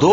2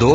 2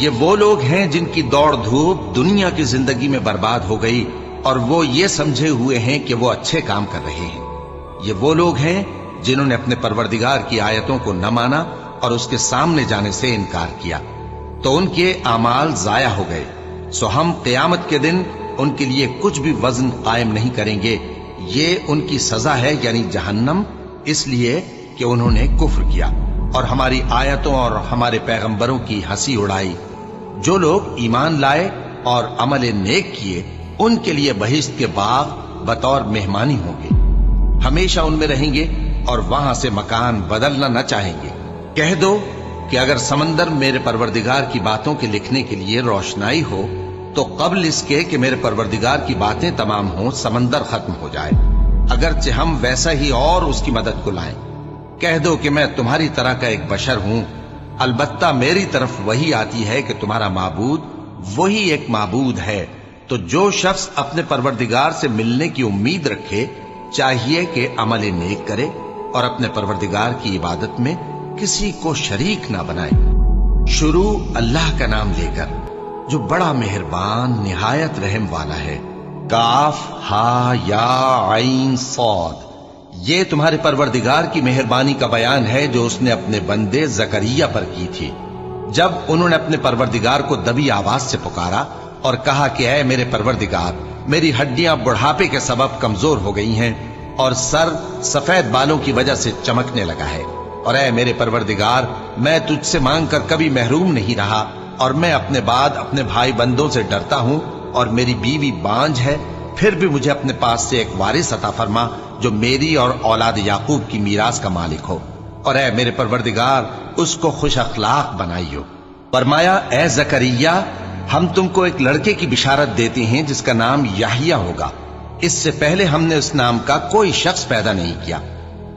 یہ وہ لوگ ہیں جن کی دوڑ دھوپ دنیا کی زندگی میں برباد ہو گئی اور وہ یہ سمجھے ہوئے ہیں کہ وہ اچھے کام کر رہے ہیں۔ یہ وہ لوگ ہیں جنہوں نے اپنے پروردگار کی آیتوں کو نہ مانا اور اس کے سامنے جانے سے انکار کیا، تو ان کے اعمال ضائع ہو گئے، سو ہم قیامت کے دن ان کے لیے کچھ بھی وزن قائم نہیں کریں گے۔ یہ ان کی سزا ہے یعنی جہنم، اس لیے کہ انہوں نے کفر کیا اور ہماری آیتوں اور ہمارے پیغمبروں کی ہنسی اڑائی۔ جو لوگ ایمان لائے اور عمل نیک کیے ان کے لیے بہشت کے باغ بطور مہمانی ہوں گے، ہمیشہ ان میں رہیں گے اور وہاں سے مکان بدلنا نہ چاہیں گے۔ کہہ دو کہ اگر سمندر میرے پروردگار کی باتوں کے لکھنے کے لیے روشنائی ہو تو قبل اس کے کہ میرے پروردگار کی باتیں تمام ہوں سمندر ختم ہو جائے، اگرچہ ہم ویسا ہی اور اس کی مدد کو لائیں۔ کہہ دو کہ میں تمہاری طرح کا ایک بشر ہوں، البتہ میری طرف وہی آتی ہے کہ تمہارا معبود وہی ایک معبود ہے۔ تو جو شخص اپنے پروردگار سے ملنے کی امید رکھے چاہیے کہ عمل نیک کرے اور اپنے پروردگار کی عبادت میں کسی کو شریک نہ بنائے۔ شروع اللہ کا نام لے کر جو بڑا مہربان نہایت رحم والا ہے۔ کاف ہا یا عین صاد، یہ تمہارے پروردگار کی مہربانی کا بیان ہے جو اس نے اپنے بندے زکریا پر کی تھی، جب انہوں نے اپنے پروردگار کو دبی آواز سے پکارا اور کہا کہ اے میرے پروردگار، میری ہڈیاں بڑھاپے کے سبب کمزور ہو گئی ہیں اور سر سفید بالوں کی وجہ سے چمکنے لگا ہے، اور اے میرے پروردگار، میں تجھ سے مانگ کر کبھی محروم نہیں رہا اور میں اپنے بعد اپنے بھائی بندوں سے ڈرتا ہوں اور میری بیوی بانجھ ہے، پھر بھی مجھے اپنے پاس سے ایک وارث عطا فرما جو میری اور اولاد یعقوب کی میراث کا مالک ہو، اور اے میرے پروردگار اس کو خوش اخلاق بنائیو۔ فرمایا اے زکریا، ہم تم کو ایک لڑکے کی بشارت دیتے ہیں جس کا نام یحییٰ ہوگا، اس سے پہلے ہم نے اس نام کا کوئی شخص پیدا نہیں کیا۔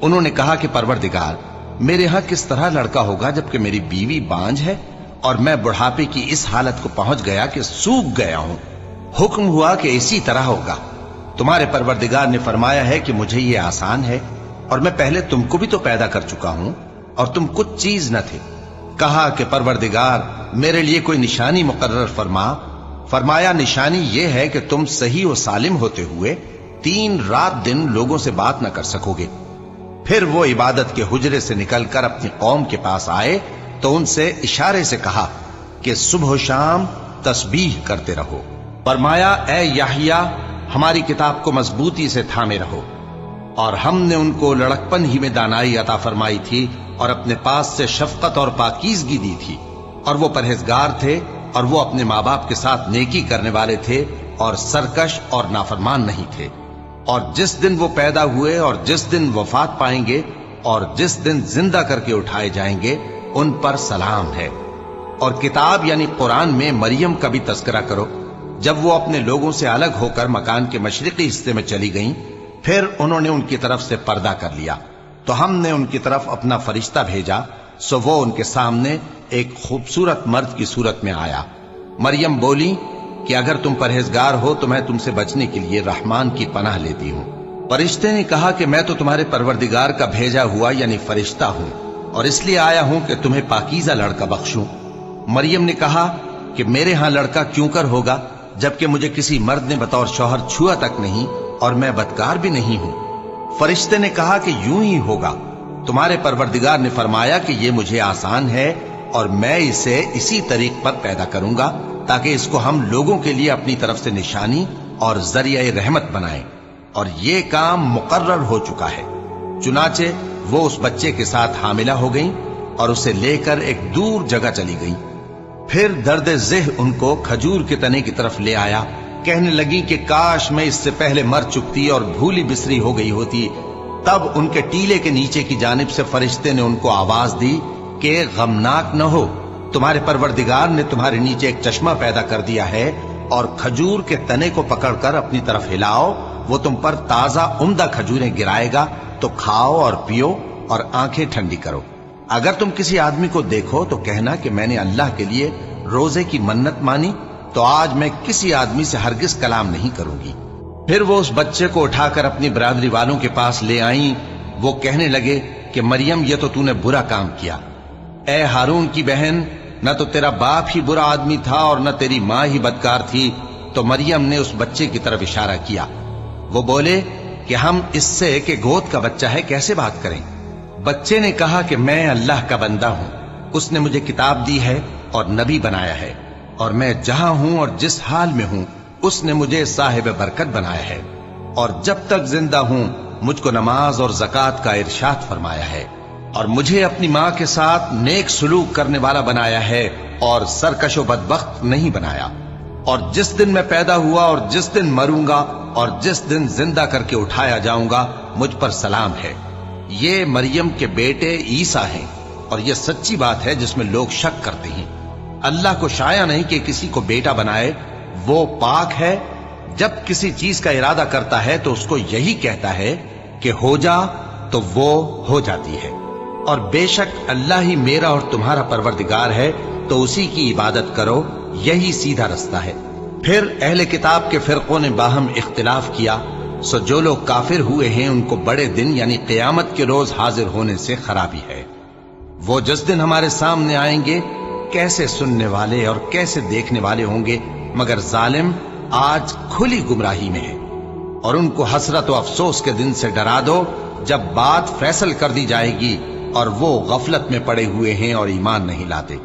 انہوں نے کہا کہ پروردگار، میرے ہاں کس طرح لڑکا ہوگا جبکہ میری بیوی بانجھ ہے اور میں بڑھاپے کی اس حالت کو پہنچ گیا کہ سوکھ گیا ہوں؟ حکم ہوا کہ اسی طرح ہوگا۔ تمہارے پروردگار نے فرمایا ہے کہ مجھے یہ آسان ہے اور میں پہلے تم کو بھی تو پیدا کر چکا ہوں اور تم کچھ چیز نہ تھے۔ کہا کہ پروردگار میرے لیے کوئی نشانی مقرر فرما۔ فرمایا نشانی یہ ہے کہ تم صحیح و سالم ہوتے ہوئے 3 رات دن لوگوں سے بات نہ کر سکو گے۔ پھر وہ عبادت کے حجرے سے نکل کر اپنی قوم کے پاس آئے تو ان سے اشارے سے کہا کہ صبح و شام تسبیح کرتے رہو۔ فرمایا اے یحییٰ، ہماری کتاب کو مضبوطی سے تھامے رہو، اور ہم نے ان کو لڑکپن ہی میں دانائی عطا فرمائی تھی اور اپنے پاس سے شفقت اور پاکیزگی دی تھی، اور وہ پرہیزگار تھے اور وہ اپنے ماں باپ کے ساتھ نیکی کرنے والے تھے اور سرکش اور نافرمان نہیں تھے۔ اور جس دن وہ پیدا ہوئے اور جس دن وفات پائیں گے اور جس دن زندہ کر کے اٹھائے جائیں گے ان پر سلام ہے۔ اور کتاب یعنی قرآن میں مریم کا بھی تذکرہ کرو، جب وہ اپنے لوگوں سے الگ ہو کر مکان کے مشرقی حصے میں چلی گئیں، پھر انہوں نے ان کی طرف سے پردہ کر لیا، تو ہم نے ان کی طرف اپنا فرشتہ بھیجا، سو وہ ان کے سامنے ایک خوبصورت مرد کی صورت میں آیا۔ مریم بولی کہ اگر تم پرہیزگار ہو تو میں تم سے بچنے کے لیے رحمان کی پناہ لیتی ہوں۔ فرشتے نے کہا کہ میں تو تمہارے پروردگار کا بھیجا ہوا یعنی فرشتہ ہوں، اور اس لیے آیا ہوں کہ تمہیں پاکیزہ لڑکا بخشوں۔ مریم نے کہا کہ میرے ہاں لڑکا کیوں کر ہوگا جبکہ مجھے کسی مرد نے بطور شوہر چھوا تک نہیں اور میں بدکار بھی نہیں ہوں۔ فرشتے نے کہا کہ یوں ہی ہوگا۔ تمہارے پروردگار نے فرمایا کہ یہ مجھے آسان ہے اور میں اسے اسی طریق پر پیدا کروں گا تاکہ اس کو ہم لوگوں کے لیے اپنی طرف سے نشانی اور ذریعہ رحمت بنائیں، اور یہ کام مقرر ہو چکا ہے۔ چنانچہ وہ اس بچے کے ساتھ حاملہ ہو گئیں اور اسے لے کر ایک دور جگہ چلی گئیں۔ پھر درد ذہ ان کو کھجور کے تنے کی طرف لے آیا، کہنے لگی کہ کاش میں اس سے پہلے مر چکتی اور بھولی بسری ہو گئی ہوتی۔ تب ان کے ٹیلے کے نیچے کی جانب سے فرشتے نے ان کو آواز دی کہ غمناک نہ ہو، تمہارے پروردگار نے تمہارے نیچے ایک چشمہ پیدا کر دیا ہے، اور کھجور کے تنے کو پکڑ کر اپنی طرف ہلاؤ، وہ تم پر تازہ عمدہ کھجوریں گرائے گا، تو کھاؤ اور پیو اور آنکھیں ٹھنڈی کرو۔ اگر تم کسی آدمی کو دیکھو تو کہنا کہ میں نے اللہ کے لیے روزے کی منت مانی، تو آج میں کسی آدمی سے ہرگز کلام نہیں کروں گی۔ پھر وہ اس بچے کو اٹھا کر اپنی برادری والوں کے پاس لے آئیں۔ وہ کہنے لگے کہ مریم یہ تو تو نے برا کام کیا، اے ہارون کی بہن، نہ تو تیرا باپ ہی برا آدمی تھا اور نہ تیری ماں ہی بدکار تھی۔ تو مریم نے اس بچے کی طرف اشارہ کیا۔ وہ بولے کہ ہم اس سے کہ گود کا بچہ ہے کیسے بات کریں؟ بچے نے کہا کہ میں اللہ کا بندہ ہوں، اس نے مجھے کتاب دی ہے اور نبی بنایا ہے، اور میں جہاں ہوں اور جس حال میں ہوں اس نے مجھے صاحب برکت بنایا ہے، اور جب تک زندہ ہوں مجھ کو نماز اور زکوٰۃ کا ارشاد فرمایا ہے، اور مجھے اپنی ماں کے ساتھ نیک سلوک کرنے والا بنایا ہے اور سرکش و بدبخت نہیں بنایا، اور جس دن میں پیدا ہوا اور جس دن مروں گا اور جس دن زندہ کر کے اٹھایا جاؤں گا مجھ پر سلام ہے۔ یہ مریم کے بیٹے عیسیٰ ہیں، اور یہ سچی بات ہے جس میں لوگ شک کرتے ہیں۔ اللہ کو شایع نہیں کہ کسی کو بیٹا بنائے، وہ پاک ہے، جب کسی چیز کا ارادہ کرتا ہے تو اس کو یہی کہتا ہے کہ ہو جا تو وہ ہو جاتی ہے، اور بے شک اللہ ہی میرا اور تمہارا پروردگار ہے، تو اسی کی عبادت کرو، یہی سیدھا رستہ ہے۔ پھر اہل کتاب کے فرقوں نے باہم اختلاف کیا، سو جو لوگ کافر ہوئے ہیں ان کو بڑے دن یعنی قیامت کے روز حاضر ہونے سے خرابی ہے۔ وہ جس دن ہمارے سامنے آئیں گے کیسے سننے والے اور کیسے دیکھنے والے ہوں گے، مگر ظالم آج کھلی گمراہی میں ہے۔ اور ان کو حسرت و افسوس کے دن سے ڈرا دو جب بات فیصل کر دی جائے گی اور وہ غفلت میں پڑے ہوئے ہیں اور ایمان نہیں لاتے۔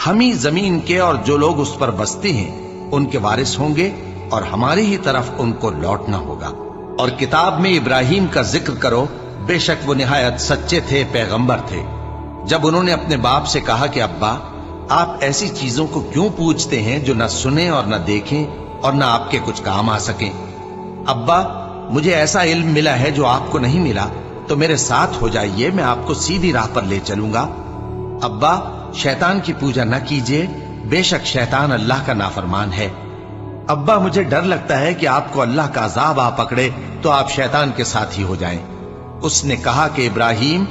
ہم ہی زمین کے اور جو لوگ اس پر بستے ہیں ان کے وارث ہوں گے، اور ہماری ہی طرف ان کو لوٹنا ہوگا۔ اور کتاب میں ابراہیم کا ذکر کرو، بے شک وہ نہایت سچے تھے، پیغمبر تھے۔ جب انہوں نے اپنے باپ سے کہا کہ ابا آپ ایسی چیزوں کو کیوں پوچھتے ہیں جو نہ سنیں اور نہ دیکھیں اور نہ آپ کے کچھ کام آ سکیں؟ ابا مجھے ایسا علم ملا ہے جو آپ کو نہیں ملا، تو میرے ساتھ ہو جائیے، میں آپ کو سیدھی راہ پر لے چلوں گا۔ ابا شیطان کی پوجا نہ کیجیے، بے شک شیطان اللہ کا نافرمان ہے۔ ابا مجھے ڈر لگتا ہے کہ آپ کو اللہ کا عذاب آ پکڑے تو آپ شیطان کے ساتھ ہی ہو جائیں۔ اس نے کہا کہ ابراہیم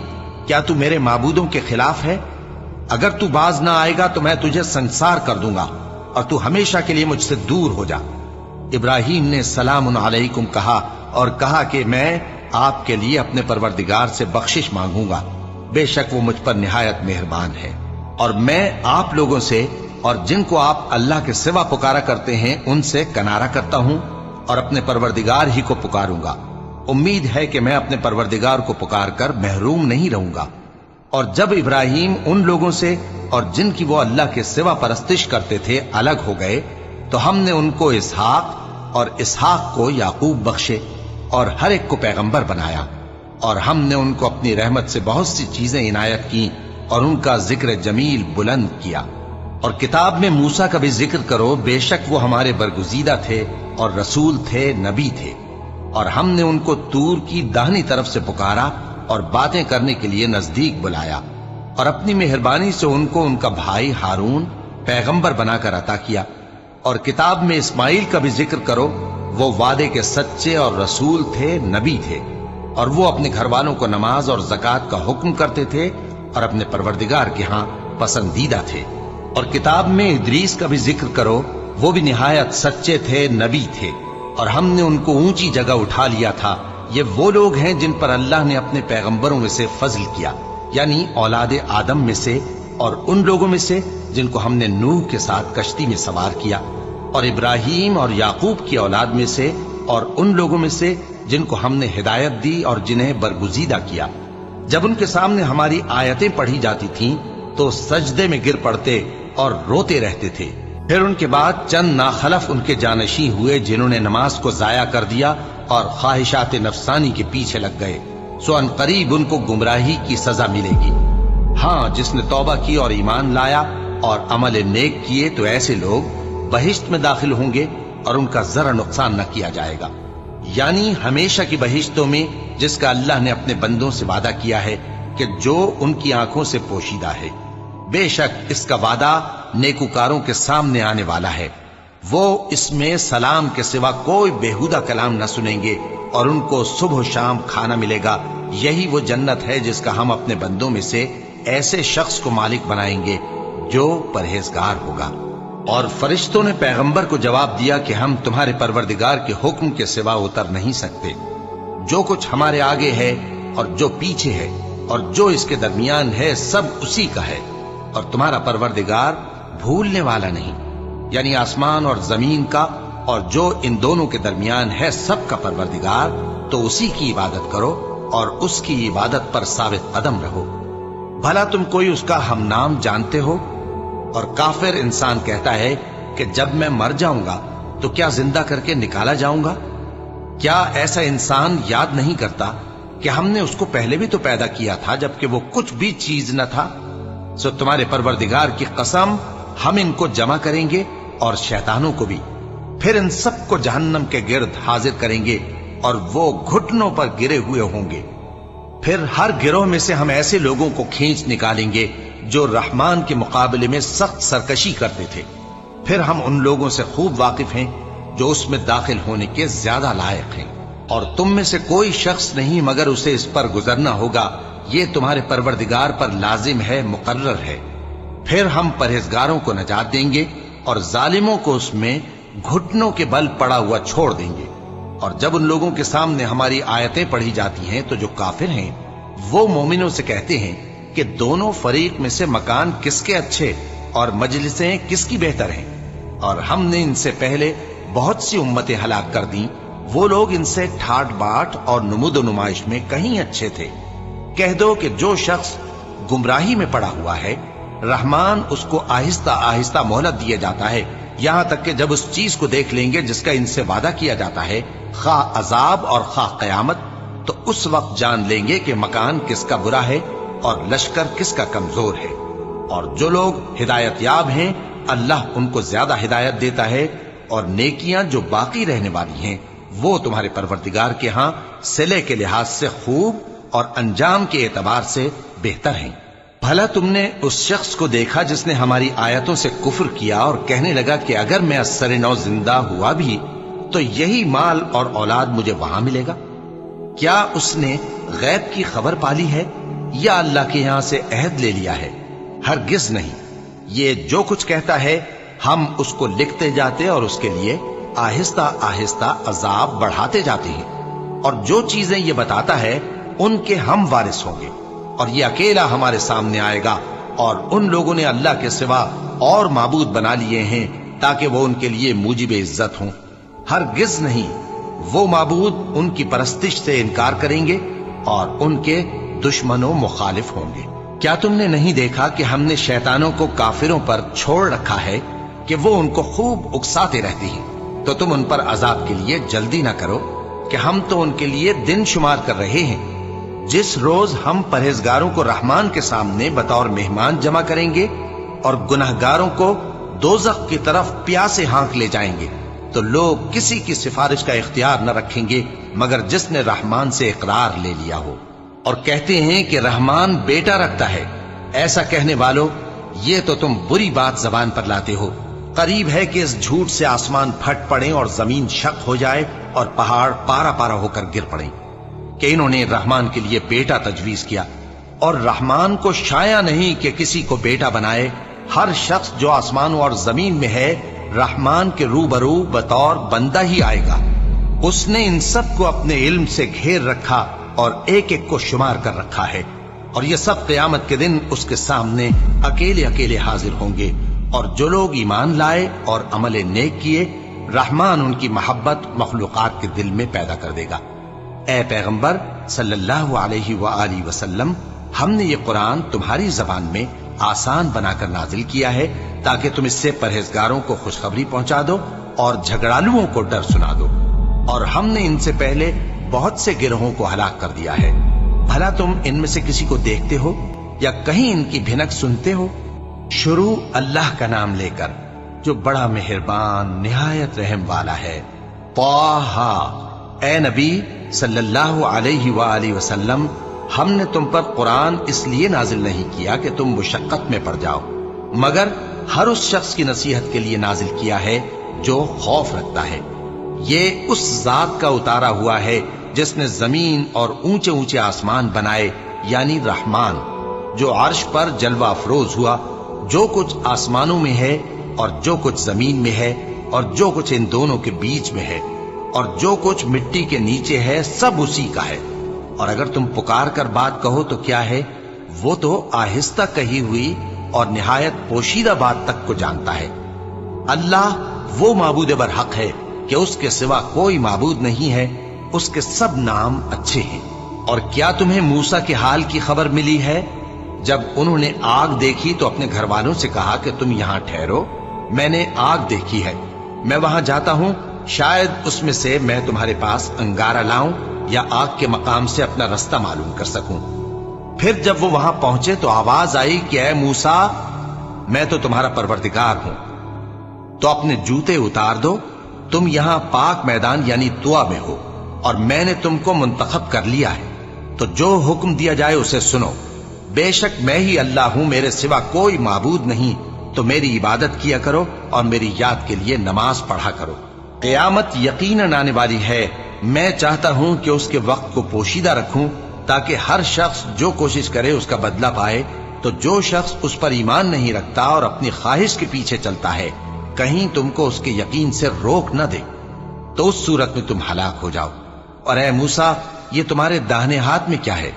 کیا تو میرے معبودوں کے خلاف ہے؟ اگر تو باز نہ آئے گا تو میں تجھے سنسار کر دوں گا اور تو ہمیشہ کے لیے مجھ سے دور ہو جا۔ ابراہیم نے سلام علیکم کہا اور کہا کہ میں آپ کے لیے اپنے پروردگار سے بخشش مانگوں گا، بے شک وہ مجھ پر نہایت مہربان ہے، اور میں آپ لوگوں سے اور جن کو آپ اللہ کے سوا پکارا کرتے ہیں ان سے کنارہ کرتا ہوں اور اپنے پروردگار ہی کو پکاروں گا۔ امید ہے کہ میں اپنے پروردگار کو پکار کر محروم نہیں رہوں گا۔ اور جب ابراہیم ان لوگوں سے اور جن کی وہ اللہ کے سوا پرستش کرتے تھے الگ ہو گئے تو ہم نے ان کو اسحاق اور اسحاق کو یعقوب بخشے اور ہر ایک کو پیغمبر بنایا، اور ہم نے ان کو اپنی رحمت سے بہت سی چیزیں عنایت کی اور ان کا ذکر جمیل بلند کیا۔ اور کتاب میں موسیٰ کا بھی ذکر کرو، بے شک وہ ہمارے برگزیدہ تھے اور رسول تھے، نبی تھے، اور ہم نے ان کو طور کی داہنی طرف سے پکارا اور باتیں کرنے کے لیے نزدیک بلایا، اور اپنی مہربانی سے ان کو ان کا بھائی ہارون پیغمبر بنا کر عطا کیا۔ اور کتاب میں اسماعیل کا بھی ذکر کرو، وہ وعدے کے سچے اور رسول تھے، نبی تھے، اور وہ اپنے گھر والوں کو نماز اور زکوٰۃ کا حکم کرتے تھے اور اپنے پروردگار کے ہاں پسندیدہ تھے۔ اور کتاب میں ادریس کا بھی ذکر کرو، وہ بھی نہایت سچے تھے، نبی تھے، اور ہم نے ان کو اونچی جگہ اٹھا لیا تھا۔ یہ وہ لوگ ہیں جن پر اللہ نے اپنے پیغمبروں میں سے فضل کیا، یعنی اولاد آدم میں سے، اور ان لوگوں میں سے جن کو ہم نے نوح کے ساتھ کشتی میں سوار کیا، اور ابراہیم اور یعقوب کی اولاد میں سے، اور ان لوگوں میں سے جن کو ہم نے ہدایت دی اور جنہیں برگزیدہ کیا۔ جب ان کے سامنے ہماری آیتیں پڑھی جاتی تھیں تو سجدے میں گر پڑتے اور روتے رہتے تھے۔ پھر ان کے بعد چند ناخلف ان کے جانشین ہوئے جنہوں نے نماز کو ضائع کر دیا اور خواہشات نفسانی کے پیچھے لگ گئے، سو ان قریب ان کو گمراہی کی سزا ملے گی۔ ہاں جس نے توبہ کی اور ایمان لایا اور عمل نیک کیے تو ایسے لوگ بہشت میں داخل ہوں گے اور ان کا ذرا نقصان نہ کیا جائے گا، یعنی ہمیشہ کی بہشتوں میں جس کا اللہ نے اپنے بندوں سے وعدہ کیا ہے کہ جو ان کی آنکھوں سے پوشیدہ ہے۔ بے شک اس کا وعدہ نیکوکاروں کے سامنے آنے والا ہے، وہ اس میں سلام کے سوا کوئی بیہودہ کلام نہ سنیں گے اور ان کو صبح و شام کھانا ملے گا۔ یہی وہ جنت ہے جس کا ہم اپنے بندوں میں سے ایسے شخص کو مالک بنائیں گے جو پرہیزگار ہوگا۔ اور فرشتوں نے پیغمبر کو جواب دیا کہ ہم تمہارے پروردگار کے حکم کے سوا اتر نہیں سکتے، جو کچھ ہمارے آگے ہے اور جو پیچھے ہے اور جو اس کے درمیان ہے سب اسی کا ہے، اور تمہارا پروردگار بھولنے والا نہیں، یعنی آسمان اور زمین کا اور جو ان دونوں کے درمیان ہے سب کا پروردگار، تو اسی کی عبادت کرو اور اس کی عبادت پر ثابت قدم رہو۔ بھلا تم کوئی اس کا ہم نام جانتے ہو؟ اور کافر انسان کہتا ہے کہ جب میں مر جاؤں گا تو کیا زندہ کر کے نکالا جاؤں گا؟ کیا ایسا انسان یاد نہیں کرتا کہ ہم نے اس کو پہلے بھی تو پیدا کیا تھا جبکہ وہ کچھ بھی چیز نہ تھا؟ سو تمہارے پروردگار کی قسم، ہم ان کو جمع کریں گے اور شیطانوں کو بھی، پھر ان سب کو جہنم کے گرد حاضر کریں گے اور وہ گھٹنوں پر گرے ہوئے ہوں گے۔ پھر ہر گروہ میں سے ہم ایسے لوگوں کو کھینچ نکالیں گے جو رحمان کے مقابلے میں سخت سرکشی کرتے تھے، پھر ہم ان لوگوں سے خوب واقف ہیں جو اس میں داخل ہونے کے زیادہ لائق ہیں، اور تم میں سے کوئی شخص نہیں مگر اسے اس پر گزرنا ہوگا، یہ تمہارے پروردگار پر لازم ہے، مقرر ہے۔ پھر ہم پرہیزگاروں کو نجات دیں گے اور ظالموں کو اس میں گھٹنوں کے بل پڑا ہوا چھوڑ دیں گے۔ اور جب ان لوگوں کے سامنے ہماری آیتیں پڑھی جاتی ہیں تو جو کافر ہیں وہ مومنوں سے کہتے ہیں کہ دونوں فریق میں سے مکان کس کے اچھے اور مجلسیں کس کی بہتر ہیں، اور ہم نے ان سے پہلے بہت سی امتیں ہلاک کر دیں، وہ لوگ ان سے ٹھاٹ باٹ اور نمود و نمائش میں کہیں اچھے تھے۔ کہہ دو کہ جو شخص گمراہی میں پڑا ہوا ہے، رحمان اس کو آہستہ آہستہ مہلت دیا جاتا ہے، یہاں تک کہ جب اس چیز کو دیکھ لیں گے جس کا ان سے وعدہ کیا جاتا ہے، خواہ عذاب اور خواہ قیامت، تو اس وقت جان لیں گے کہ مکان کس کا برا ہے اور لشکر کس کا کمزور ہے۔ اور جو لوگ ہدایت یاب ہیں اللہ ان کو زیادہ ہدایت دیتا ہے، اور نیکیاں جو باقی رہنے والی ہیں وہ تمہارے پروردگار کے ہاں صلے کے لحاظ سے خوب اور انجام کے اعتبار سے بہتر ہیں۔ بھلا تم نے اس شخص کو دیکھا جس نے ہماری آیتوں سے کفر کیا اور کہنے لگا کہ اگر میں از سر نو زندہ ہوا بھی تو یہی مال اور اولاد مجھے وہاں ملے گا؟ کیا اس نے غیب کی خبر پالی ہے یا اللہ کے یہاں سے عہد لے لیا ہے؟ ہرگز نہیں، یہ جو کچھ کہتا ہے ہم اس کو لکھتے جاتے اور اس کے لیے آہستہ آہستہ عذاب بڑھاتے جاتے ہیں، اور جو چیزیں یہ بتاتا ہے ان کے ہم وارث ہوں گے، اور یہ اکیلا ہمارے سامنے آئے گا، اور ان لوگوں نے اللہ کے سوا اور معبود بنا لیے ہیں تاکہ وہ ان کے لیے موجب عزت ہوں۔ ہرگز نہیں، وہ معبود ان کی پرستش سے انکار کریں گے اور ان کے دشمن و مخالف ہوں گے۔ کیا تم نے نہیں دیکھا کہ ہم نے شیطانوں کو کافروں پر چھوڑ رکھا ہے کہ وہ ان کو خوب اکساتے رہتے ہیں؟ تو تم ان پر عذاب کے لیے جلدی نہ کرو کہ ہم تو ان کے لیے دن شمار کر رہے ہیں، جس روز ہم پرہیزگاروں کو رحمان کے سامنے بطور مہمان جمع کریں گے اور گناہگاروں کو دوزخ کی طرف پیاسے ہانک لے جائیں گے، تو لوگ کسی کی سفارش کا اختیار نہ رکھیں گے مگر جس نے رحمان سے اقرار لے لیا ہو، اور کہتے ہیں کہ رحمان بیٹا رکھتا ہے۔ ایسا کہنے والوں، یہ تو تم بری بات زبان پر لاتے ہو۔ قریب ہے کہ اس جھوٹ سے آسمان پھٹ پڑیں اور زمین شق ہو جائے اور پہاڑ پارا پارا ہو کر گر پڑیں کہ انہوں نے رحمان کے لیے بیٹا تجویز کیا، اور رحمان کو شایع نہیں کہ کسی کو بیٹا بنائے۔ ہر شخص جو آسمانوں اور زمین میں ہے رحمان کے روبرو بطور بندہ ہی آئے گا۔ اس نے ان سب کو اپنے علم سے گھیر رکھا اور ایک ایک کو شمار کر رکھا ہے، اور یہ سب قیامت کے دن اس کے سامنے اکیلے اکیلے حاضر ہوں گے۔ اور جو لوگ ایمان لائے اور عمل نیک کیے، رحمان ان کی محبت مخلوقات کے دل میں پیدا کر دے گا۔ اے پیغمبر صلی اللہ علیہ وآلہ وسلم، ہم نے یہ قرآن تمہاری زبان میں آسان بنا کر نازل کیا ہے تاکہ تم اس سے پرہیزگاروں کو خوشخبری پہنچا دو اور جھگڑالوؤں کو ڈر سنا دو، اور ہم نے ان سے پہلے بہت سے گروہوں کو ہلاک کر دیا ہے۔ بھلا تم ان میں سے کسی کو دیکھتے ہو یا کہیں ان کی بھنک سنتے ہو؟ شروع اللہ کا نام لے کر جو بڑا مہربان نہایت رحم والا ہے۔ طٰہٰ، اے نبی صلی اللہ علیہ وآلہ وسلم، ہم نے تم پر قرآن اس لیے نازل نہیں کیا کہ تم مشقت میں پڑ جاؤ، مگر ہر اس شخص کی نصیحت کے لیے نازل کیا ہے جو خوف رکھتا ہے۔ یہ اس ذات کا اتارا ہوا ہے جس نے زمین اور اونچے اونچے آسمان بنائے، یعنی رحمان، جو عرش پر جلوہ افروز ہوا۔ جو کچھ آسمانوں میں ہے اور جو کچھ زمین میں ہے اور جو کچھ ان دونوں کے بیچ میں ہے اور جو کچھ مٹی کے نیچے ہے، سب اسی کا ہے۔ اور اگر تم پکار کر بات کہو تو کیا ہے، وہ تو آہستہ کہی ہوئی اور نہایت پوشیدہ بات تک کو جانتا ہے۔ اللہ وہ معبود برحق ہے کہ اس کے سوا کوئی معبود نہیں ہے، اس کے سب نام اچھے ہیں۔ اور کیا تمہیں موسیٰ کے حال کی خبر ملی ہے؟ جب انہوں نے آگ دیکھی تو اپنے گھر والوں سے کہا کہ تم یہاں ٹھہرو، میں نے آگ دیکھی ہے، میں وہاں جاتا ہوں، شاید اس میں سے میں تمہارے پاس انگارہ لاؤں یا آگ کے مقام سے اپنا رستہ معلوم کر سکوں۔ پھر جب وہ وہاں پہنچے تو آواز آئی کہ اے موسیٰ، میں تو تمہارا پروردگار ہوں، تو اپنے جوتے اتار دو، تم یہاں پاک میدان یعنی طوا میں ہو، اور میں نے تم کو منتخب کر لیا ہے، تو جو حکم دیا جائے اسے سنو۔ بے شک میں ہی اللہ ہوں، میرے سوا کوئی معبود نہیں، تو میری عبادت کیا کرو اور میری یاد کے لیے نماز پڑھا کرو۔ قیامت یقیناً آنے والی ہے، میں چاہتا ہوں کہ اس کے وقت کو پوشیدہ رکھوں تاکہ ہر شخص جو کوشش کرے اس کا بدلہ پائے، تو جو شخص اس پر ایمان نہیں رکھتا اور اپنی خواہش کے پیچھے چلتا ہے کہیں تم کو اس کے یقین سے روک نہ دے، تو اس صورت میں تم ہلاک ہو جاؤ۔ اور اے موسیٰ، یہ تمہارے داہنے ہاتھ میں کیا ہے؟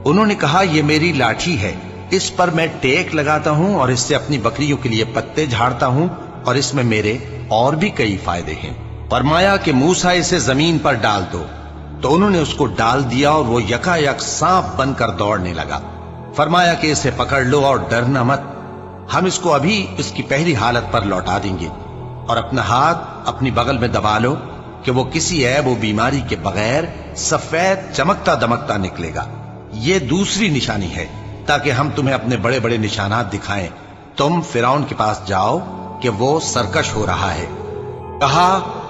انہوں نے کہا یہ میری لاٹھی ہے، اس پر میں ٹیک لگاتا ہوں اور اس سے اپنی بکریوں کے لیے پتے جھاڑتا ہوں، اور اس میں میرے اور بھی کئی فائدے ہیں۔ فرمایا کہ موسیٰ اسے زمین پر ڈال دو، تو انہوں نے اس کو ڈال دیا اور وہ یکا یک سانپ بن کر دوڑنے لگا۔ فرمایا کہ اسے پکڑ لو اور ڈرنا مت، ہم اس کو ابھی اس کی پہلی حالت پر لوٹا دیں گے، اور اپنا ہاتھ اپنی بغل میں دبا لو کہ وہ کسی عیب و بیماری کے بغیر سفید چمکتا دمکتا نکلے گا۔ یہ دوسری نشانی ہے تاکہ ہم تمہیں اپنے بڑے بڑے نشانات دکھائیں۔ تم فرعون کے پاس جاؤ کہ وہ سرکش ہو رہا ہے۔ کہا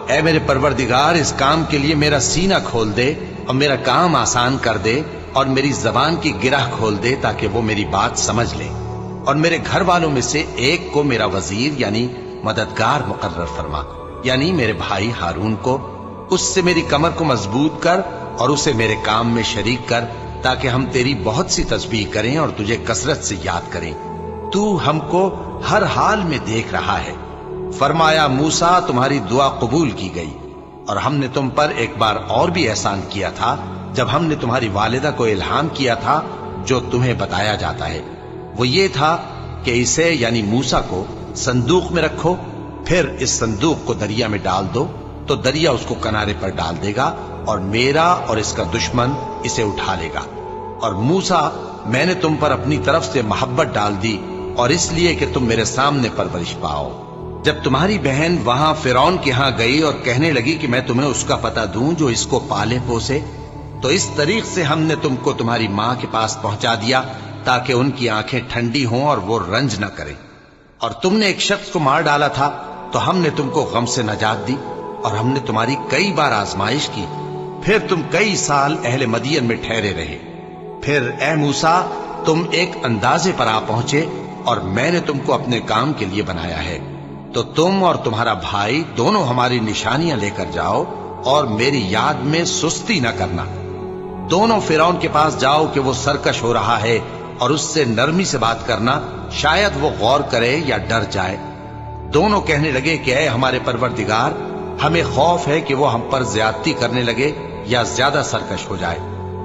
اے میرے پروردگار، اس کام کے لیے میرا سینہ کھول دے اور میرا کام آسان کر دے، اور میری زبان کی گرہ کھول دے تاکہ وہ میری بات سمجھ لے، اور میرے گھر والوں میں سے ایک کو میرا وزیر یعنی مددگار مقرر فرما، یعنی میرے بھائی ہارون کو، اس سے میری کمر کو مضبوط کر اور اسے میرے کام میں شریک کر، تاکہ ہم تیری بہت سی تسبیح کریں اور تجھے کثرت سے یاد کریں، تو ہم کو ہر حال میں دیکھ رہا ہے۔ فرمایا موسیٰ، تمہاری دعا قبول کی گئی، اور ہم نے تم پر ایک بار اور بھی احسان کیا تھا جب ہم نے تمہاری والدہ کو الہام کیا تھا جو تمہیں بتایا جاتا ہے، وہ یہ تھا کہ اسے یعنی موسیٰ کو صندوق میں رکھو، پھر اس صندوق کو دریا میں ڈال دو، تو دریا اس کو کنارے پر ڈال دے گا، اور میرا اور اس کا دشمن اسے اٹھا لے گا۔ اور موسیٰ، میں نے تم پر اپنی طرف سے محبت ڈال دی، اور اس لیے کہ تم میرے سامنے پرورش پاؤ۔ جب تمہاری بہن وہاں فرعون کے ہاں گئی اور کہنے لگی کہ میں تمہیں اس کا پتہ دوں جو اس کو پالے پوسے، تو اس طریق سے ہم نے تم کو تمہاری ماں کے پاس پہنچا دیا تاکہ ان کی آنکھیں ٹھنڈی ہوں اور وہ رنج نہ کریں۔ اور تم نے ایک شخص کو مار ڈالا تھا تو ہم نے تم کو غم سے نجات دی، اور ہم نے تمہاری کئی بار آزمائش کی، پھر تم کئی سال اہل مدین میں ٹھہرے رہے۔ پھر اے موسیٰ، تم ایک اندازے پر آ پہنچے، اور میں نے تم کو اپنے کام کے لیے بنایا ہے، تو تم اور تمہارا بھائی دونوں ہماری نشانیاں لے کر جاؤ، اور میری یاد میں سستی نہ کرنا۔ دونوں فرعون کے پاس جاؤ کہ وہ سرکش ہو رہا ہے، اور اس سے نرمی سے بات کرنا، شاید وہ غور کرے یا ڈر جائے۔ دونوں کہنے لگے کہ اے ہمارے پروردگار، ہمیں خوف ہے کہ وہ ہم پر زیادتی کرنے لگے یا زیادہ سرکش ہو جائے۔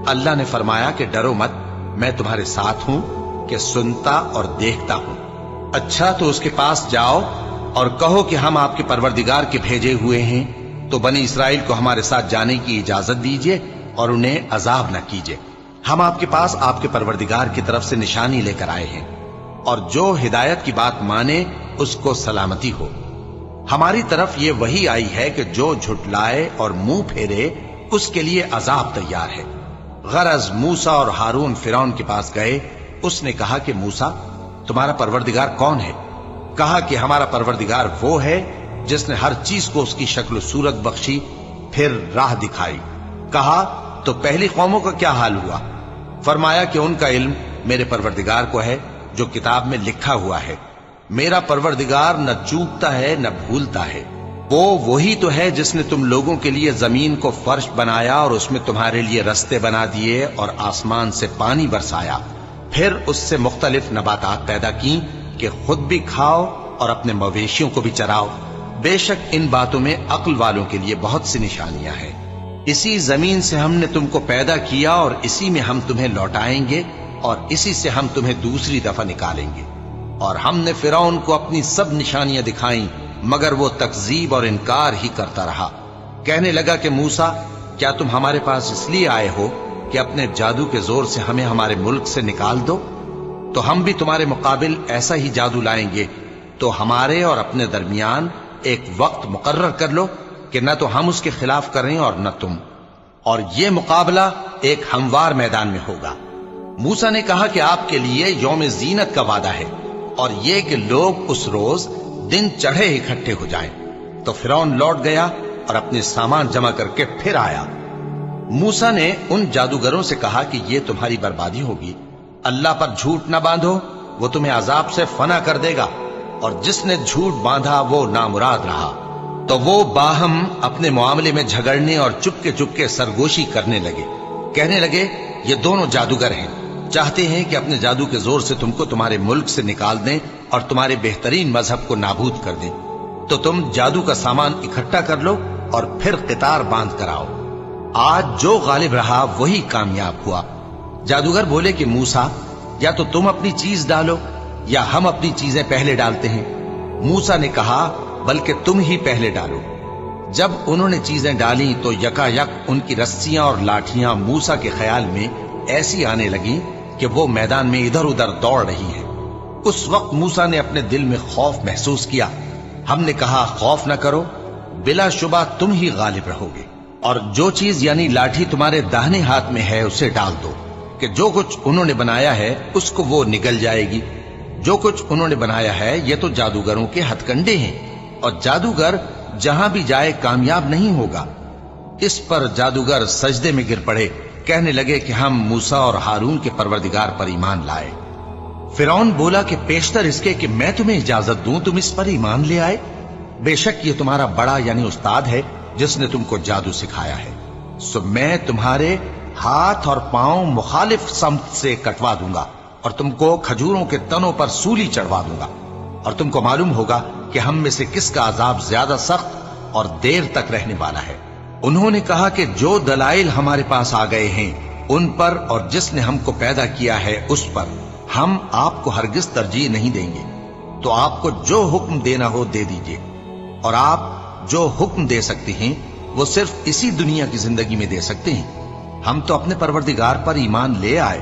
اللہ نے فرمایا کہ ڈرو مت، میں تمہارے ساتھ ہوں کہ سنتا اور دیکھتا ہوں۔ اچھا، تو اس کے پاس جاؤ اور کہو کہ ہم آپ کے پروردگار کے بھیجے ہوئے ہیں، تو بنی اسرائیل کو ہمارے ساتھ جانے کی اجازت دیجیے اور انہیں عذاب نہ کیجیے۔ ہم آپ کے پاس آپ کے پروردگار کی طرف سے نشانی لے کر آئے ہیں، اور جو ہدایت کی بات مانے اس کو سلامتی ہو۔ ہماری طرف یہ وحی آئی ہے کہ جو جھٹلائے اور منہ پھیرے اس کے لیے عذاب تیار ہے۔ غرض موسیٰ اور ہارون فرعون کے پاس گئے، اس نے کہا کہ موسیٰ، تمہارا پروردگار کون ہے؟ کہا کہ ہمارا پروردگار وہ ہے جس نے ہر چیز کو اس کی شکل و صورت بخشی، پھر راہ دکھائی۔ کہا تو پہلی قوموں کا کیا حال ہوا؟ فرمایا کہ ان کا علم میرے پروردگار کو ہے جو کتاب میں لکھا ہوا ہے۔ میرا پروردگار نہ چوکتا ہے نہ بھولتا ہے۔ وہ وہی تو ہے جس نے تم لوگوں کے لیے زمین کو فرش بنایا اور اس میں تمہارے لیے رستے بنا دیے اور آسمان سے پانی برسایا، پھر اس سے مختلف نباتات پیدا کی کہ خود بھی کھاؤ اور اپنے مویشیوں کو بھی چراؤ۔ بے شک ان باتوں میں عقل والوں کے لیے بہت سی نشانیاں ہیں۔ اسی زمین سے ہم نے تم کو پیدا کیا اور اسی میں ہم تمہیں لوٹائیں گے اور اسی سے ہم تمہیں دوسری دفعہ نکالیں گے۔ اور ہم نے فرعون کو اپنی سب نشانیاں دکھائیں مگر وہ تکذیب اور انکار ہی کرتا رہا۔ کہنے لگا کہ موسیٰ، کیا تم ہمارے پاس اس لیے آئے ہو کہ اپنے جادو کے زور سے ہمیں ہمارے ملک سے نکال دو؟ تو ہم بھی تمہارے مقابل ایسا ہی جادو لائیں گے، تو ہمارے اور اپنے درمیان ایک وقت مقرر کر لو کہ نہ تو ہم اس کے خلاف کریں اور نہ تم، اور یہ مقابلہ ایک ہموار میدان میں ہوگا۔ موسیٰ نے کہا کہ آپ کے لیے یوم زینت کا وعدہ ہے، اور یہ کہ لوگ اس روز دن چڑھے اکٹھے ہو جائیں۔ تو فرعون لوٹ گیا اور اپنے سامان جمع کر کے پھر آیا۔ موسیٰ نے ان جادوگروں سے کہا کہ یہ تمہاری بربادی ہوگی، اللہ پر جھوٹ نہ باندھو، وہ تمہیں عذاب سے فنا کر دے گا، اور جس نے جھوٹ باندھا وہ نامراد رہا۔ تو وہ باہم اپنے معاملے میں جھگڑنے اور چپکے سرگوشی کرنے لگے۔ کہنے لگے، یہ دونوں جادوگر ہیں، چاہتے ہیں کہ اپنے جادو کے زور سے تم کو تمہارے ملک سے نکال دیں اور تمہارے بہترین مذہب کو نابود کر دیں۔ تو تم جادو کا سامان اکٹھا کر لو اور پھر قطار باندھ کر آؤ۔ آج جو غالب رہا وہی کامیاب ہوا۔ جادوگر بولے کہ موسیٰ، یا تو تم اپنی چیز ڈالو یا ہم اپنی چیزیں پہلے ڈالتے ہیں۔ موسیٰ نے کہا، بلکہ تم ہی پہلے ڈالو۔ جب انہوں نے چیزیں ڈالیں تو یکا یک ان کی رسیاں اور لاٹھیاں موسیٰ کے خیال میں ایسی آنے لگیں کہ وہ میدان میں ادھر ادھر دوڑ رہی ہیں۔ اس وقت موسیٰ نے اپنے دل میں خوف محسوس کیا۔ ہم نے کہا، خوف نہ کرو، بلا شبہ تم ہی غالب رہو گے، اور جو چیز یعنی لاٹھی تمہارے داہنے ہاتھ میں ہے اسے ڈال دو، کہ جو کچھ انہوں نے بنایا ہے اس کو وہ نگل جائے گی۔ جو کچھ انہوں نے بنایا ہے یہ تو جادوگروں کے ہتھ کنڈے ہیں، اور جادوگر جہاں بھی جائے کامیاب نہیں ہوگا۔ اس پر جادوگر سجدے میں گر پڑے، کہنے لگے کہ ہم موسیٰ اور ہارون کے پروردگار پر ایمان لائے۔ فرعون بولا کہ پیشتر اس کے کہ میں تمہیں اجازت دوں تم اس پر ایمان لے آئے؟ بے شک یہ تمہارا بڑا یعنی استاد ہے جس نے تم کو جادو سکھایا ہے، سو میں تمہارے ہاتھ اور پاؤں مخالف سمت سے کٹوا دوں گا اور تم کو کھجوروں کے تنوں پر سولی چڑھوا دوں گا، اور تم کو معلوم ہوگا کہ ہم میں سے کس کا عذاب زیادہ سخت اور دیر تک رہنے والا ہے۔ انہوں نے کہا کہ جو دلائل ہمارے پاس آ گئے ہیں ان پر اور جس نے ہم کو پیدا کیا ہے اس پر ہم آپ کو ہرگز ترجیح نہیں دیں گے، تو آپ کو جو حکم دینا ہو دے دیجئے، اور آپ جو حکم دے سکتے ہیں وہ صرف اسی دنیا کی زندگی میں دے سکتے ہیں۔ ہم تو اپنے پروردگار پر ایمان لے آئے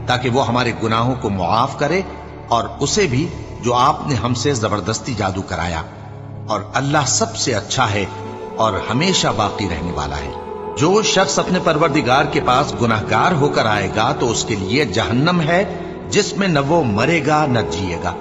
تاکہ وہ ہمارے گناہوں کو معاف کرے، اور اسے بھی جو آپ نے ہم سے زبردستی جادو کرایا، اور اللہ سب سے اچھا ہے اور ہمیشہ باقی رہنے والا ہے۔ جو شخص اپنے پروردگار کے پاس گناہگار ہو کر آئے گا تو اس کے لیے جہنم ہے جس میں نہ وہ مرے گا نہ جیے گا،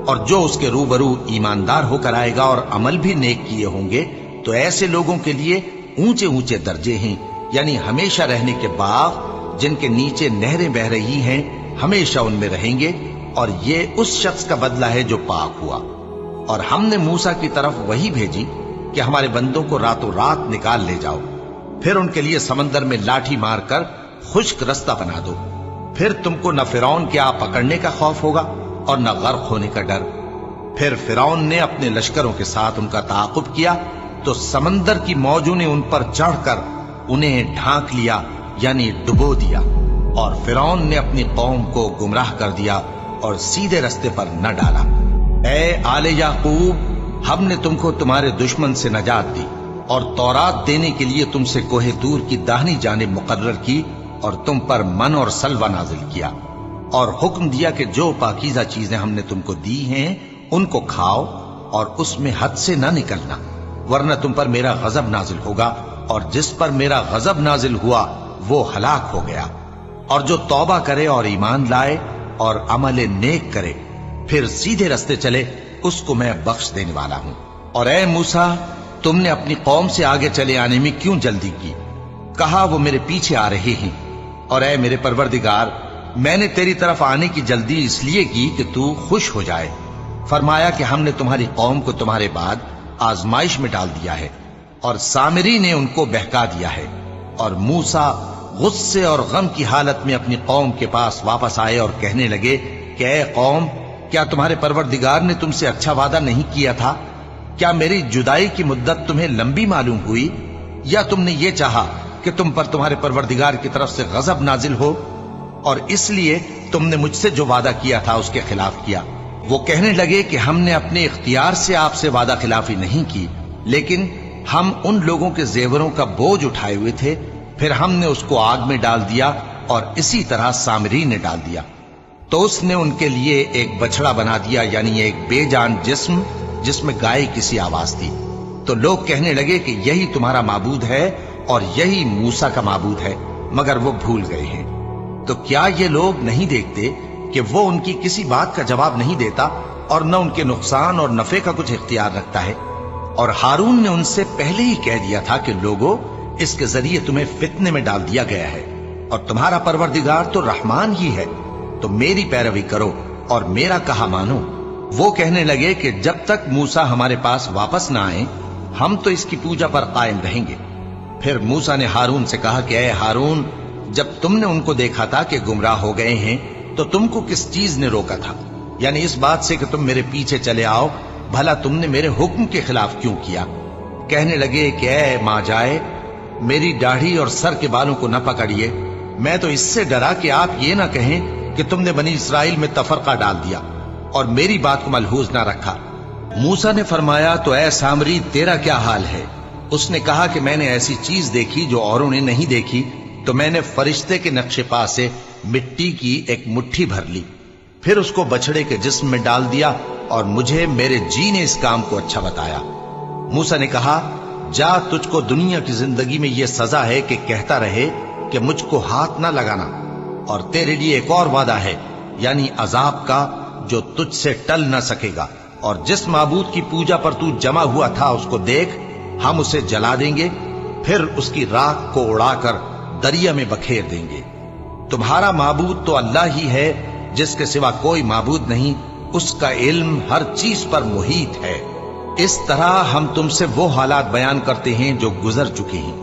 اور جو اس کے روبرو ایماندار ہو کر آئے گا اور عمل بھی نیک کیے ہوں گے تو ایسے لوگوں کے لیے اونچے اونچے درجے ہیں، یعنی ہمیشہ رہنے کے باغ جن کے نیچے نہریں بہ رہی ہیں، ہمیشہ ان میں رہیں گے، اور یہ اس شخص کا بدلہ ہے جو پاک ہوا۔ اور ہم نے موسیٰ کی طرف وہی بھیجی کہ ہمارے بندوں کو راتوں رات نکال لے جاؤ، پھر ان کے لیے سمندر میں لاٹھی مار کر خشک رستہ بنا دو، پھر تم کو نہ فرعون کے آ پکڑنے کا خوف ہوگا اور نہ غرق ہونے کا ڈر۔ پھر فرعون نے اپنے لشکروں کے ساتھ ان کا تعاقب کیا تو سمندر کی موجوں نے ان پر چڑھ کر انہیں ڈھانک لیا، یعنی ڈبو دیا، اور فرعون نے اپنی قوم کو گمراہ کر دیا اور سیدھے رستے پر نہ ڈالا۔ اے آل یعقوب، ہم نے تم کو تمہارے دشمن سے نجات دی اور تورات دینے کے لیے تم سے کوہ طور کی داہنی جانب مقرر کی، اور تم پر من اور سلوہ نازل کیا، اور حکم دیا کہ جو پاکیزہ چیزیں ہم نے تم کو دی ہیں ان کو کھاؤ اور اس میں حد سے نہ نکلنا، ورنہ تم پر میرا غضب نازل ہوگا، اور جس پر میرا غضب نازل ہوا وہ ہلاک ہو گیا۔ اور جو توبہ کرے اور ایمان لائے اور عمل نیک کرے پھر سیدھے رستے چلے اس کو میں بخش دینے والا ہوں۔ اور اے موسیٰ، تم نے اپنی قوم سے آگے چلے آنے میں کیوں جلدی کی؟ کہا وہ میرے پیچھے آ رہے ہیں۔ اور اے میرے پروردگار، میں نے تیری طرف آنے کی جلدی اس لیے کی کہ تو خوش ہو جائے۔ فرمایا کہ ہم نے تمہاری قوم کو تمہارے بعد آزمائش میں ڈال دیا ہے، اور سامری نے ان کو بہکا دیا ہے۔ اور موسیٰ غصے اور غم کی حالت میں اپنی قوم کے پاس واپس آئے اور کہنے لگے کہ اے قوم، کیا تمہارے پروردگار نے تم سے اچھا وعدہ نہیں کیا تھا؟ کیا میری جدائی کی مدت تمہیں لمبی معلوم ہوئی، یا تم نے یہ چاہا کہ تم پر تمہارے پروردگار کی طرف سے غضب نازل ہو، اور اس لیے تم نے مجھ سے جو وعدہ کیا تھا اس کے خلاف کیا؟ وہ کہنے لگے کہ ہم نے اپنے اختیار سے آپ سے وعدہ خلافی نہیں کی، لیکن ہم ان لوگوں کے زیوروں کا بوجھ اٹھائے ہوئے تھے، پھر ہم نے اس کو آگ میں ڈال دیا اور اسی طرح سامری نے ڈال دیا۔ تو اس نے ان کے لیے ایک بچڑا بنا دیا، یعنی ایک بے جان جسم جس میں گائے کسی آواز تھی۔ تو لوگ کہنے لگے کہ یہی تمہارا معبود ہے اور یہی موسیٰ کا معبود ہے، مگر وہ بھول گئے ہیں۔ تو کیا یہ لوگ نہیں دیکھتے کہ وہ ان کی کسی بات کا جواب نہیں دیتا اور نہ ان کے نقصان اور نفع کا کچھ اختیار رکھتا ہے؟ اور ہارون نے ان سے پہلے ہی کہہ دیا تھا کہ لوگوں، اس کے ذریعے تمہیں فتنے میں ڈال دیا گیا ہے، اور تمہارا پروردگار تو رحمان ہی ہے، تو میری پیروی کرو اور میرا کہا مانو۔ وہ کہنے لگے کہ جب تک موسیٰ ہمارے پاس واپس نہ آئیں ہم تو اس کی پوجا پر قائم رہیں گے۔ پھر موسیٰ نے ہارون سے کہا کہ اے ہارون، جب تم نے ان کو دیکھا تھا کہ گمراہ ہو گئے ہیں تو تم کو کس چیز نے روکا تھا؟ یعنی اس بات سے کہ تم میرے پیچھے چلے آؤ، بھلا تم نے میرے حکم کے خلاف کیوں کیا؟ کہنے لگے کہ اے ماں جائے، میری داڑھی اور سر کے بالوں کو نہ پکڑیے، میں تو اس سے ڈرا کہ آپ یہ نہ کہیں کہ تم نے بنی اسرائیل میں تفرقہ ڈال دیا اور میری بات کو ملحوظ نہ رکھا۔ موسیٰ نے فرمایا تو اے سامری تیرا کیا حال ہے؟ اس نے کہا کہ میں نے ایسی چیز دیکھی جو اوروں نے نہیں دیکھی، تو میں نے فرشتے کے نقش پا سے مٹی کی ایک مٹھی بھر لی، پھر اس کو بچڑے کے جسم میں ڈال دیا اور مجھے میرے جی نے اس کام کو اچھا بتایا۔ موسیٰ نے کہا جا، تجھ کو دنیا کی زندگی میں یہ سزا ہے کہ کہتا رہے کہ مجھ کو ہاتھ نہ لگانا، اور تیرے لیے ایک اور وعدہ ہے، یعنی عذاب کا جو تجھ سے ٹل نہ سکے گا، اور جس معبود کی پوجا پر تو جمع ہوا تھا اس کو دیکھ، ہم اسے جلا دیں گے، پھر اس کی راکھ کو اڑا کر دریا میں بکھیر دیں گے۔ تمہارا معبود تو اللہ ہی ہے، جس کے سوا کوئی معبود نہیں، اس کا علم ہر چیز پر محیط ہے۔ اس طرح ہم تم سے وہ حالات بیان کرتے ہیں جو گزر چکے ہیں،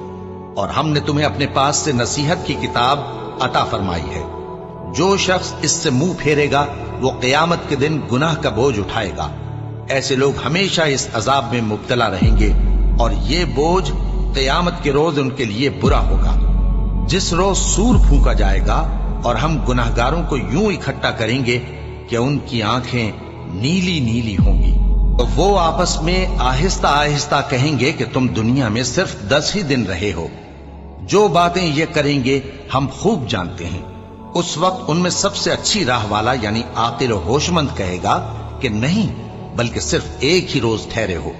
اور ہم نے تمہیں اپنے پاس سے نصیحت کی کتاب عطا فرمائی ہے۔ جو شخص اس سے منہ پھیرے گا وہ قیامت کے دن گناہ کا بوجھ اٹھائے گا۔ ایسے لوگ ہمیشہ اس عذاب میں مبتلا رہیں گے، اور یہ بوجھ قیامت کے روز ان کے لیے برا ہوگا، جس روز سور پھونکا جائے گا اور ہم گناہگاروں کو یوں اکٹھا کریں گے کہ ان کی آنکھیں نیلی نیلی ہوں گی۔ تو وہ آپس میں آہستہ آہستہ کہیں گے کہ تم دنیا میں صرف 10 ہی دن رہے ہو، جو باتیں یہ کریں گے ہم خوب جانتے ہیں۔ اس وقت ان میں سب سے اچھی راہ والا یعنی عاقل و ہوش مند کہے گا کہ نہیں، بلکہ صرف ایک ہی روز ٹھہرے ہو۔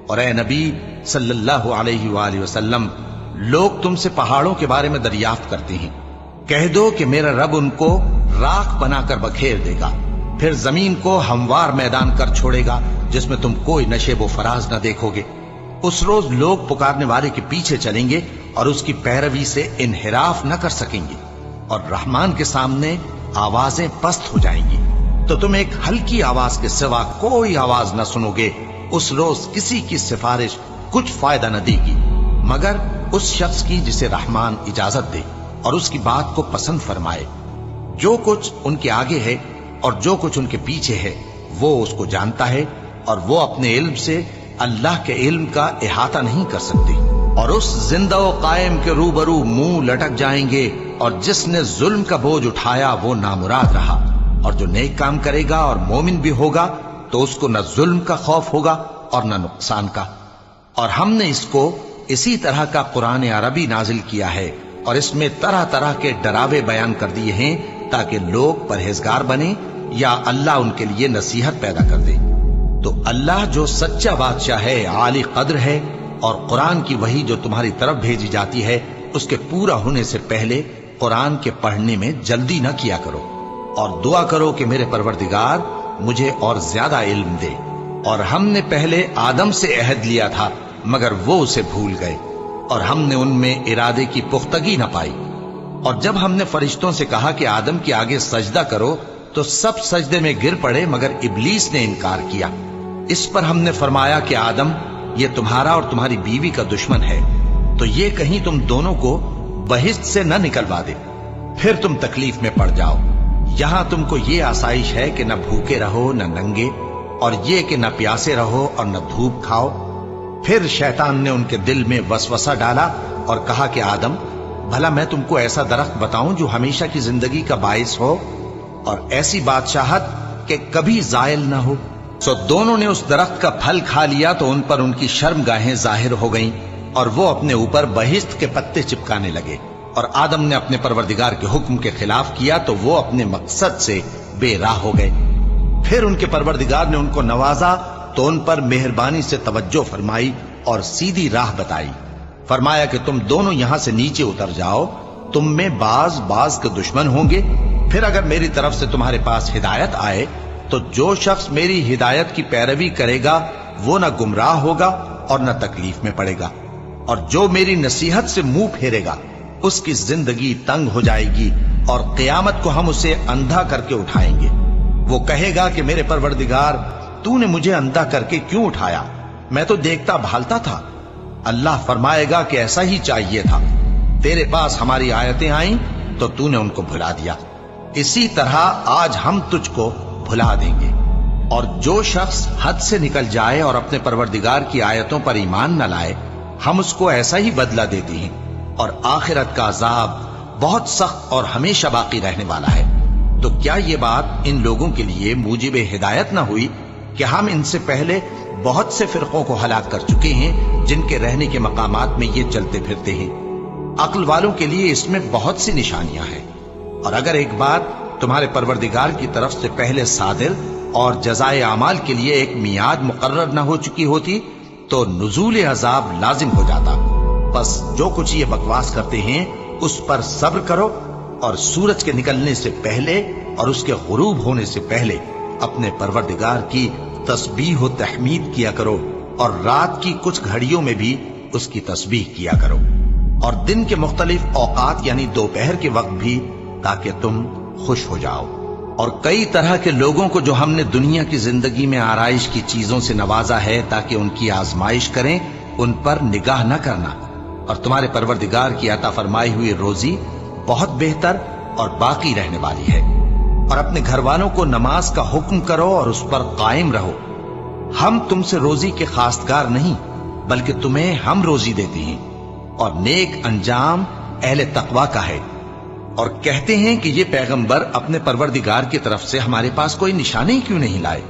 اور اے نبی صلی اللہ علیہ وآلہ وسلم، لوگ تم سے پہاڑوں کے بارے میں دریافت کرتے ہیں، کہہ دو کہ میرا رب ان کو راکھ بنا کر بکھیر دے گا، پھر زمین کو ہموار میدان کر چھوڑے گا جس میں تم کوئی نشیب و فراز نہ دیکھو گے۔ اس روز لوگ پکارنے والے کے پیچھے چلیں گے اور اس کی پیروی سے انحراف نہ کر سکیں گے، اور رحمان کے سامنے آوازیں پست ہو جائیں گی، تو تم ایک ہلکی آواز کے سوا کوئی آواز نہ سنو گے۔ اس روز کسی کی سفارش کچھ فائدہ نہ دے گی مگر اس شخص کی جسے رحمان اجازت دے اور اس کی بات کو پسند فرمائے۔ جو کچھ ان کے آگے ہے اور جو کچھ ان کے پیچھے ہے وہ اس کو جانتا ہے، اور وہ اپنے علم سے اللہ کے علم کا احاطہ نہیں کر سکتے۔ اور اس زندہ و قائم کے روبرو منہ لٹک جائیں گے، اور جس نے ظلم کا بوجھ اٹھایا وہ نامراد رہا، اور جو نیک کام کرے گا اور مومن بھی ہوگا تو اس کو نہ ظلم کا خوف ہوگا اور نہ نقصان کا۔ اور ہم نے اس کو اسی طرح کا قرآن عربی نازل کیا ہے، اور اس میں طرح طرح کے ڈراوے بیان کر دیے ہیں تاکہ لوگ پرہیزگار بنیں یا اللہ ان کے لیے نصیحت پیدا کر دے۔ تو اللہ جو سچا بادشاہ ہے، عالی قدر ہے، اور قرآن کی وحی جو تمہاری طرف بھیجی جاتی ہے اس کے پورا ہونے سے پہلے قرآن کے پڑھنے میں جلدی نہ کیا کرو، اور دعا کرو کہ میرے پروردگار مجھے اور زیادہ علم دے۔ اور ہم نے پہلے آدم سے عہد لیا تھا مگر وہ اسے بھول گئے، اور ہم نے ان میں ارادے کی پختگی نہ پائی۔ اور جب ہم نے فرشتوں سے کہا کہ آدم کے آگے سجدہ کرو تو سب سجدے میں گر پڑے مگر ابلیس نے انکار کیا۔ اس پر ہم نے فرمایا کہ آدم، یہ تمہارا اور تمہاری بیوی کا دشمن ہے، تو یہ کہیں تم دونوں کو بہشت سے نہ نکلوا دے، پھر تم تکلیف میں پڑ جاؤ۔ یہاں تم کو یہ آسائش ہے کہ نہ بھوکے رہو نہ ننگے، اور یہ کہ نہ پیاسے رہو اور نہ دھوپ کھاؤ۔ پھر شیطان نے ان کے دل میں وسوسہ ڈالا اور کہا کہ آدم، بھلا میں تم کو ایسا درخت بتاؤں جو ہمیشہ کی زندگی کا باعث ہو، اور ایسی بادشاہت کہ کبھی زائل نہ ہو۔ سو دونوں نے اس درخت کا پھل کھا لیا تو ان پر ان کی شرمگاہیں ظاہر ہو گئیں اور وہ اپنے اوپر بہشت کے پتے چپکانے لگے، اور آدم نے اپنے پروردگار کے حکم کے خلاف کیا تو وہ اپنے مقصد سے بے راہ ہو گئے۔ پھر ان کے پروردگار نے ان کو نوازا تو ان پر مہربانی سے توجہ فرمائی اور سیدھی راہ بتائی۔ فرمایا کہ تم دونوں یہاں سے نیچے اتر جاؤ، تم میں بعض کے دشمن ہوں گے، پھر اگر میری طرف سے تمہارے پاس ہدایت آئے تو جو شخص میری ہدایت کی پیروی کرے گا وہ نہ گمراہ ہوگا اور نہ تکلیف میں پڑے گا، اور جو میری نصیحت سے منہ پھیرے گا اس کی زندگی تنگ ہو جائے گی، اور قیامت کو ہم اسے اندھا کر کے اٹھائیں گے۔ وہ کہے گا کہ میرے پروردگار تو نے مجھے اندھا کر کے کیوں اٹھایا، میں تو دیکھتا بھالتا تھا۔ اللہ فرمائے گا کہ ایسا ہی چاہیے تھا، تیرے پاس ہماری آیتیں آئیں تو نے ان کو بھلا دیا، اسی طرح آج ہم تجھ کو بھلا دیں گے۔ اور جو شخص حد سے نکل جائے اور اپنے پروردگار کی آیتوں پر ایمان نہ لائے، ہم اس کو ایسا ہی بدلہ دیتے ہیں، اور آخرت کا عذاب بہت سخت اور ہمیشہ باقی رہنے والا ہے۔ تو کیا یہ بات ان لوگوں کے لیے موجب ہدایت نہ ہوئی کہ ہم ان سے پہلے بہت سے فرقوں کو ہلاک کر چکے ہیں جن کے رہنے کے مقامات میں یہ چلتے پھرتے ہیں؟ عقل والوں کے لیے اس میں بہت سی نشانیاں ہیں، اور اگر ایک بات تمہارے پروردگار کی طرف سے پہلے صادر اور جزائے اعمال کے لیے ایک میعاد مقرر نہ ہو چکی ہوتی تو نزول عذاب لازم ہو جاتا۔ بس جو کچھ یہ بکواس کرتے ہیں اس پر صبر کرو، اور سورج کے نکلنے سے پہلے اور اس کے غروب ہونے سے پہلے اپنے پروردگار کی تسبیح و تحمید کیا کرو، اور رات کی کچھ گھڑیوں میں بھی اس کی تسبیح کیا کرو، اور دن کے مختلف اوقات یعنی دوپہر کے وقت بھی، تاکہ تم خوش ہو جاؤ۔ اور کئی طرح کے لوگوں کو جو ہم نے دنیا کی زندگی میں آرائش کی چیزوں سے نوازا ہے تاکہ ان کی آزمائش کریں، ان پر نگاہ نہ کرنا، اور تمہارے پروردگار کی عطا فرمائی ہوئی روزی بہت بہتر اور باقی رہنے والی ہے۔ اور اپنے گھر والوں کو نماز کا حکم کرو اور اس پر قائم رہو۔ ہم تم سے روزی کے خواستگار نہیں، بلکہ تمہیں ہم روزی دیتے ہیں، اور نیک انجام اہل تقوی کا ہے۔ اور کہتے ہیں کہ یہ پیغمبر اپنے پروردگار کی طرف سے ہمارے پاس کوئی نشانی کیوں نہیں لائے؟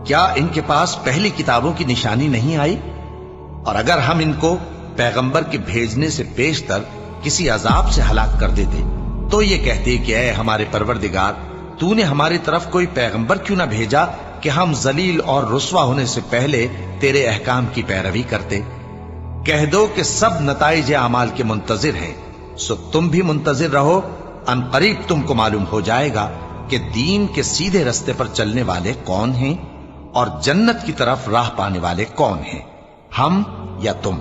کیا ان کے پاس پہلی کتابوں کی نشانی نہیں آئی؟ اور اگر ہم ان کو پیغمبر کے بھیجنے سے پیشتر کسی عذاب سے ہلاک کر دیتے تو یہ کہتے کہ اے ہمارے پروردگار، تو نے ہماری طرف کوئی پیغمبر کیوں نہ بھیجا کہ ہم ذلیل اور رسوا ہونے سے پہلے تیرے احکام کی پیروی کرتے۔ کہہ دو کہ سب نتائج اعمال کے منتظر ہیں، سو تم بھی منتظر رہو، ان قریب تم کو معلوم ہو جائے گا کہ دین کے سیدھے رستے پر چلنے والے کون ہیں اور جنت کی طرف راہ پانے والے کون ہیں، ہم یا تم۔